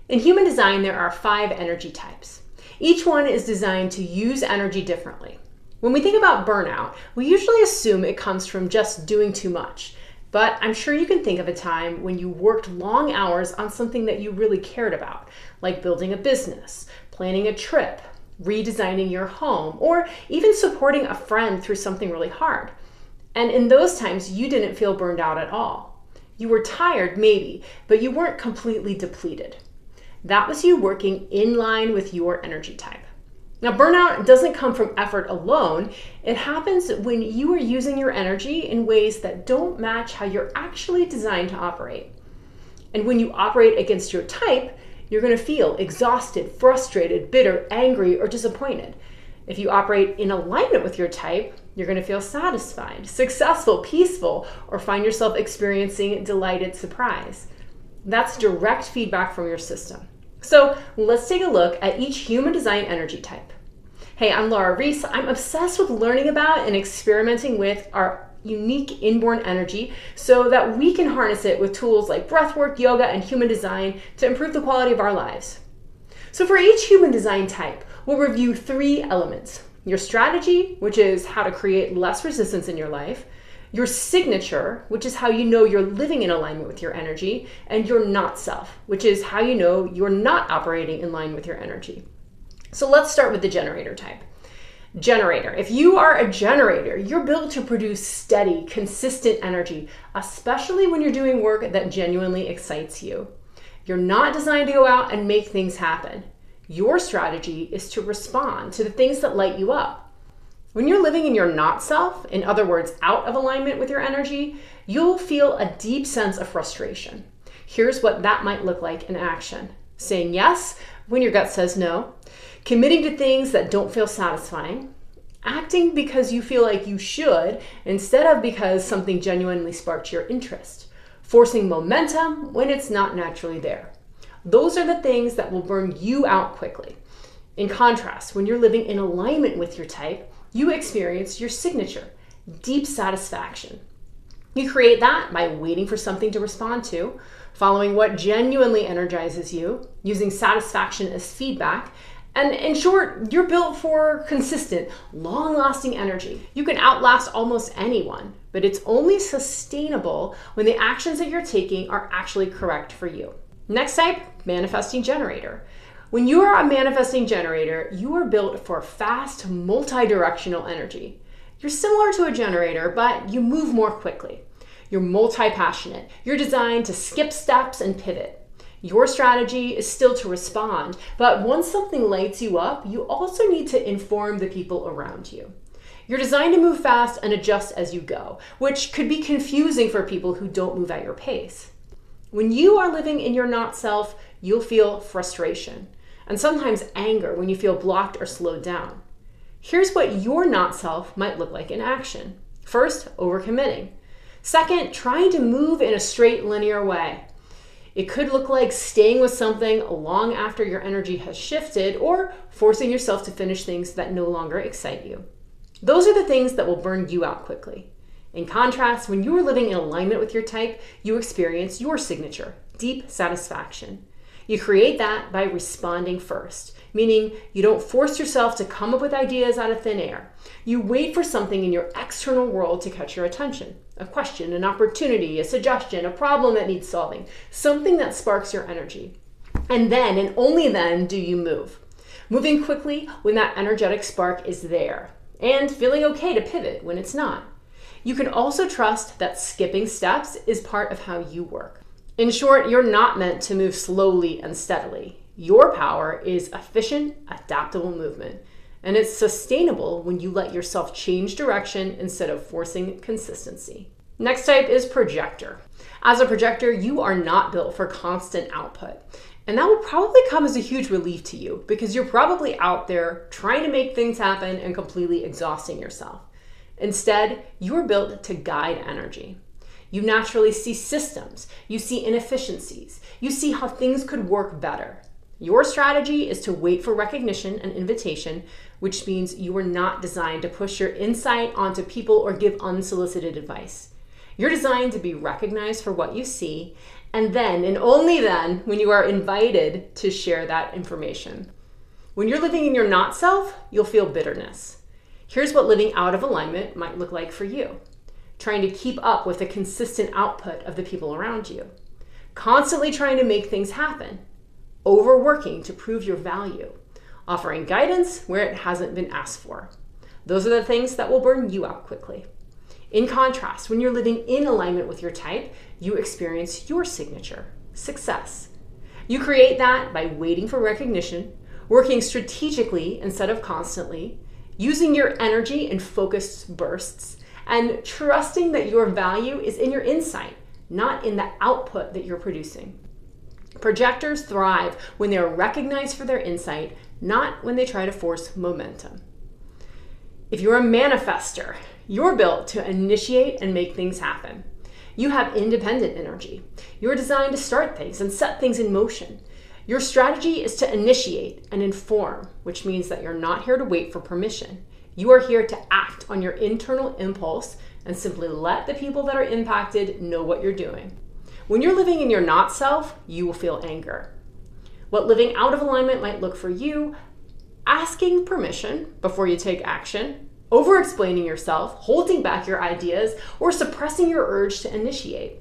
In human design, there are 5 energy types. Each one is designed to use energy differently. When we think about burnout, we usually assume it comes from just doing too much. But I'm sure you can think of a time when you worked long hours on something that you really cared about, like building a business, planning a trip, redesigning your home, or even supporting a friend through something really hard. And in those times, you didn't feel burned out at all. You were tired, maybe, but you weren't completely depleted. That was you working in line with your energy type. Now, burnout doesn't come from effort alone. It happens when you are using your energy in ways that don't match how you're actually designed to operate. And when you operate against your type, you're going to feel exhausted, frustrated, bitter, angry, or disappointed. If you operate in alignment with your type, you're going to feel satisfied, successful, peaceful, or find yourself experiencing delighted surprise. That's direct feedback from your system. So let's take a look at each human design energy type. Hey, I'm Laura Reese. I'm obsessed with learning about and experimenting with our unique inborn energy so that we can harness it with tools like breathwork, yoga, and human design to improve the quality of our lives. So for each human design type, we'll review 3 elements. Your strategy, which is how to create less resistance in your life. Your signature, which is how you know you're living in alignment with your energy, and your not self, which is how you know you're not operating in line with your energy. So let's start with the generator type. Generator. If you are a generator, you're built to produce steady, consistent energy, especially when you're doing work that genuinely excites you. You're not designed to go out and make things happen. Your strategy is to respond to the things that light you up. When you're living in your not self, in other words, out of alignment with your energy, you'll feel a deep sense of frustration. Here's what that might look like in action. Saying yes when your gut says no, committing to things that don't feel satisfying, acting because you feel like you should instead of because something genuinely sparked your interest, forcing momentum when it's not naturally there. Those are the things that will burn you out quickly. In contrast, when you're living in alignment with your type, you experience your signature, deep satisfaction. You create that by waiting for something to respond to, following what genuinely energizes you, using satisfaction as feedback, and in short, you're built for consistent, long-lasting energy. You can outlast almost anyone, but it's only sustainable when the actions that you're taking are actually correct for you. Next type, manifesting generator. When you are a manifesting generator, you are built for fast, multi-directional energy. You're similar to a generator, but you move more quickly. You're multi-passionate. You're designed to skip steps and pivot. Your strategy is still to respond, but once something lights you up, you also need to inform the people around you. You're designed to move fast and adjust as you go, which could be confusing for people who don't move at your pace. When you are living in your not self, you'll feel frustration and sometimes anger when you feel blocked or slowed down. Here's what your not self might look like in action. First, overcommitting. Second, trying to move in a straight linear way. It could look like staying with something long after your energy has shifted or forcing yourself to finish things that no longer excite you. Those are the things that will burn you out quickly. In contrast, when you are living in alignment with your type, you experience your signature, deep satisfaction. You create that by responding first, meaning you don't force yourself to come up with ideas out of thin air. You wait for something in your external world to catch your attention. A question, an opportunity, a suggestion, a problem that needs solving, something that sparks your energy. And then, and only then, do you move. Moving quickly when that energetic spark is there, and feeling okay to pivot when it's not. You can also trust that skipping steps is part of how you work. In short, you're not meant to move slowly and steadily. Your power is efficient, adaptable movement, and it's sustainable when you let yourself change direction instead of forcing consistency. Next type is projector. As a projector, you are not built for constant output, and that will probably come as a huge relief to you because you're probably out there trying to make things happen and completely exhausting yourself. Instead, you're built to guide energy. You naturally see systems, you see inefficiencies, you see how things could work better. Your strategy is to wait for recognition and invitation, which means you are not designed to push your insight onto people or give unsolicited advice. You're designed to be recognized for what you see And then, and only then, when you are invited to share that information. When you're living in your not self, you'll feel bitterness. Here's what living out of alignment might look like for you. Trying to keep up with the consistent output of the people around you. Constantly trying to make things happen. Overworking to prove your value. Offering guidance where it hasn't been asked for. Those are the things that will burn you out quickly. In contrast, when you're living in alignment with your type, you experience your signature, success. You create that by waiting for recognition, working strategically instead of constantly, using your energy in focused bursts, and trusting that your value is in your insight, not in the output that you're producing. Projectors thrive when they are recognized for their insight, not when they try to force momentum. If you're a manifestor, you're built to initiate and make things happen. You have independent energy. You're designed to start things and set things in motion. Your strategy is to initiate and inform, which means that you're not here to wait for permission. You are here to act on your internal impulse and simply let the people that are impacted know what you're doing. When you're living in your not self, you will feel anger. What living out of alignment might look for you: asking permission before you take action, over-explaining yourself, holding back your ideas, or suppressing your urge to initiate.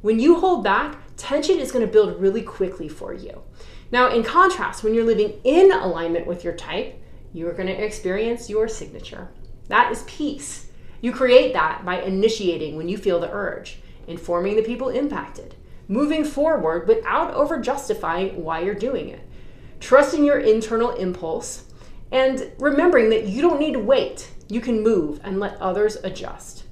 When you hold back, tension is going to build really quickly for you. Now, in contrast, when you're living in alignment with your type, you are going to experience your signature. That is peace. You create that by initiating when you feel the urge, informing the people impacted, moving forward without over-justifying why you're doing it, trusting your internal impulse, and remembering that you don't need to wait. You can move and let others adjust.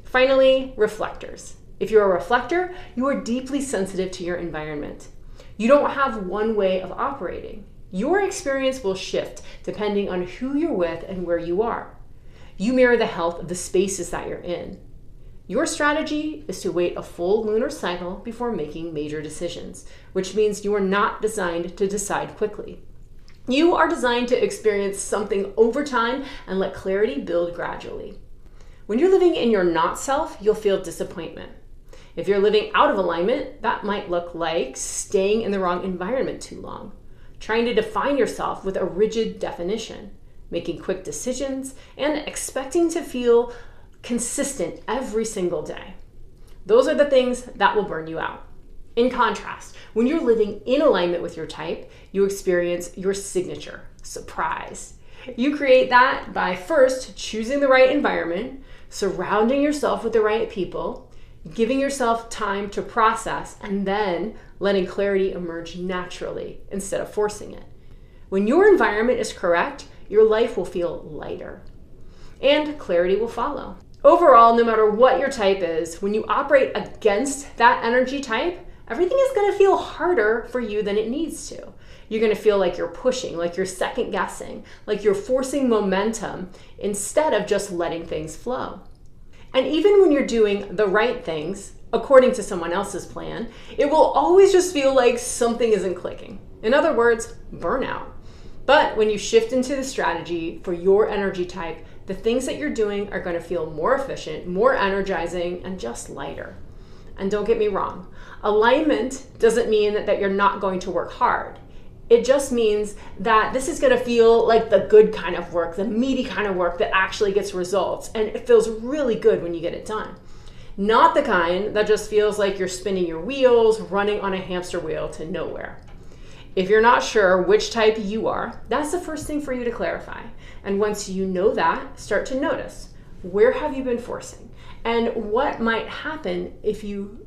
Finally, reflectors. If you're a reflector, you are deeply sensitive to your environment. You don't have one way of operating. Your experience will shift depending on who you're with and where you are. You mirror the health of the spaces that you're in. Your strategy is to wait a full lunar cycle before making major decisions, which means you are not designed to decide quickly. You are designed to experience something over time and let clarity build gradually. When you're living in your not self, you'll feel disappointment. If you're living out of alignment, that might look like staying in the wrong environment too long, trying to define yourself with a rigid definition, making quick decisions, and expecting to feel consistent every single day. Those are the things that will burn you out. In contrast, when you're living in alignment with your type, you experience your signature, surprise. You create that by first choosing the right environment, surrounding yourself with the right people, giving yourself time to process, and then letting clarity emerge naturally instead of forcing it. When your environment is correct, your life will feel lighter, and clarity will follow. Overall, no matter what your type is, when you operate against that energy type, everything is going to feel harder for you than it needs to. You're going to feel like you're pushing, like you're second guessing, like you're forcing momentum instead of just letting things flow. And even when you're doing the right things, according to someone else's plan, it will always just feel like something isn't clicking. In other words, burnout. But when you shift into the strategy for your energy type, the things that you're doing are going to feel more efficient, more energizing, and just lighter. And don't get me wrong, alignment doesn't mean that you're not going to work hard. It just means that this is going to feel like the good kind of work, the meaty kind of work that actually gets results, and it feels really good when you get it done. Not the kind that just feels like you're spinning your wheels, running on a hamster wheel to nowhere. If you're not sure which type you are, that's the first thing for you to clarify. And once you know that, start to notice, where have you been forcing? And what might happen if you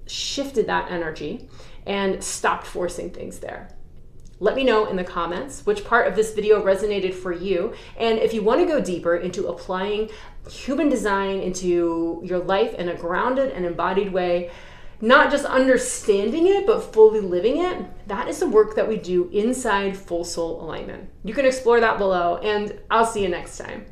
shifted that energy and stopped forcing things there? Let me know in the comments which part of this video resonated for you. And if you want to go deeper into applying human design into your life in a grounded and embodied way, not just understanding it, but fully living it, that is the work that we do inside Full Soul Alignment. You can explore that below, and I'll see you next time.